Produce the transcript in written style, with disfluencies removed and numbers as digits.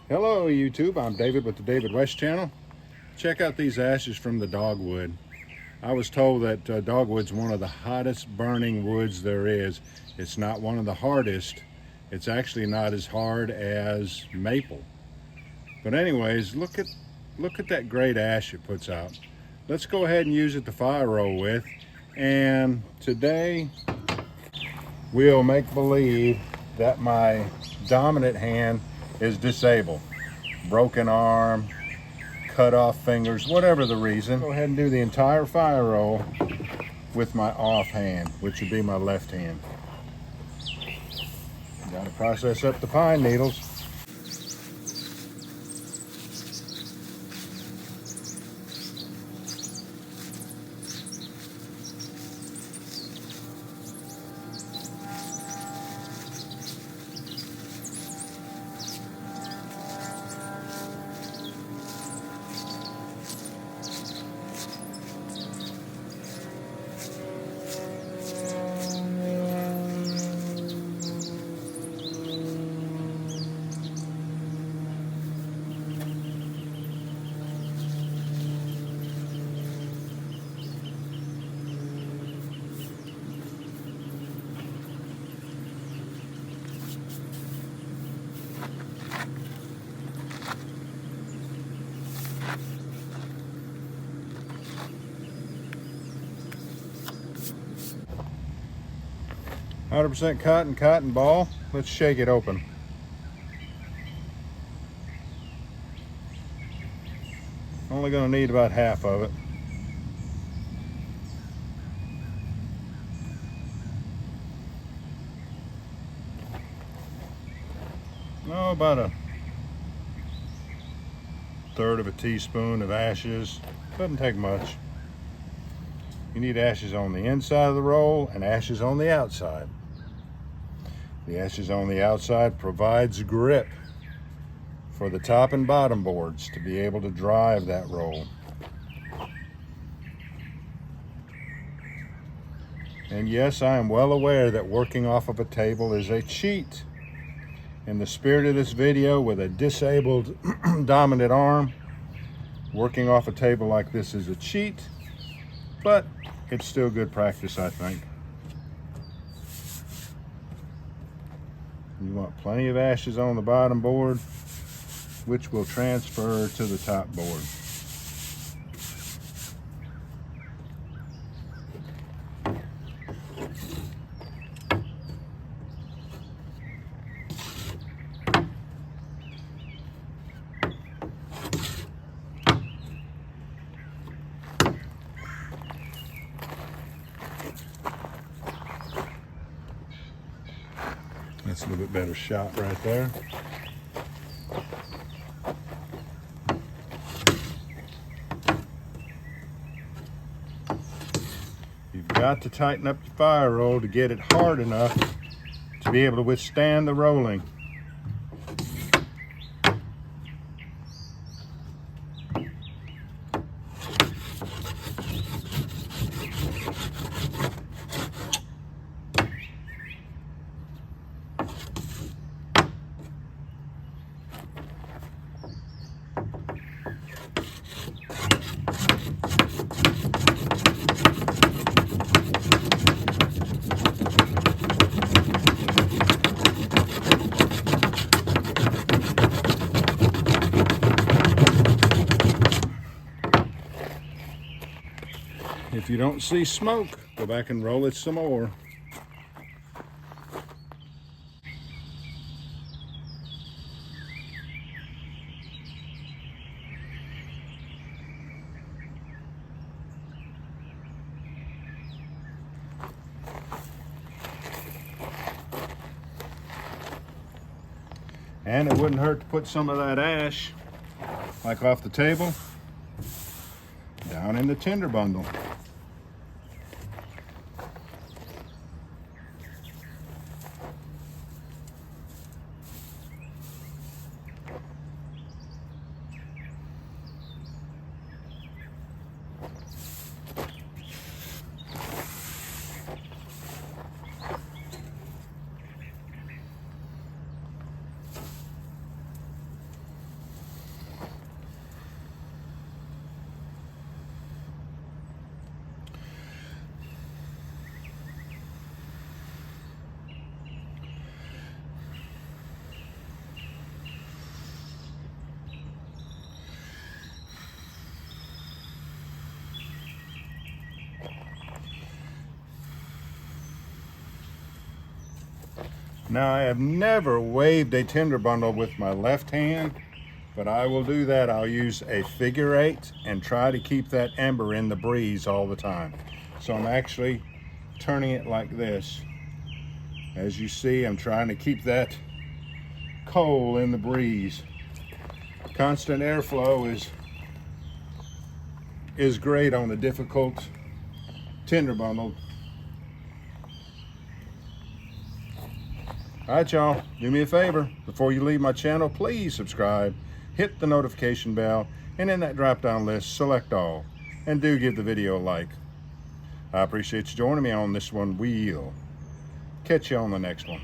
Hello YouTube, I'm David with the David West channel. Check out these ashes from the dogwood. I was told that dogwood's one of the hottest burning woods there is. It's not one of the hardest. It's actually not as hard as maple. But anyways, look at that great ash it puts out. Let's go ahead and use it to fire roll with. And today we'll make believe that my dominant hand is disabled. Broken arm, cut off fingers, whatever the reason. Go ahead and do the entire fire roll with my off hand, which would be my left hand. Got to process up the pine needles. .100% cotton ball. Let's shake it open. Only going to need about half of it. No, about a third of a teaspoon of ashes. Doesn't take much. You need ashes on the inside of the roll and ashes on the outside. The ashes on the outside provides grip for the top and bottom boards to be able to drive that roll. And yes, I am well aware that working off of a table is a cheat. In the spirit of this video, with a disabled dominant arm, working off a table like this is a cheat, but it's still good practice, I think. You want plenty of ashes on the bottom board, which will transfer to the top board. That's a little bit better shot right there. You've got to tighten up your fire roll to get it hard enough to be able to withstand the rolling. If you don't see smoke, go back and roll it some more. And it wouldn't hurt to put some of that ash, like off the table, down in the tinder bundle. Now, I have never waved a tinder bundle with my left hand, but I will do that. I'll use a figure 8 and try to keep that ember in the breeze all the time. So I'm actually turning it like this. As you see, I'm trying to keep that coal in the breeze. Constant airflow is great on a difficult tinder bundle. All right, y'all, do me a favor. Before you leave my channel, please subscribe, hit the notification bell, and in that drop-down list, select all. And do give the video a like. I appreciate you joining me on this one. We'll catch you on the next one.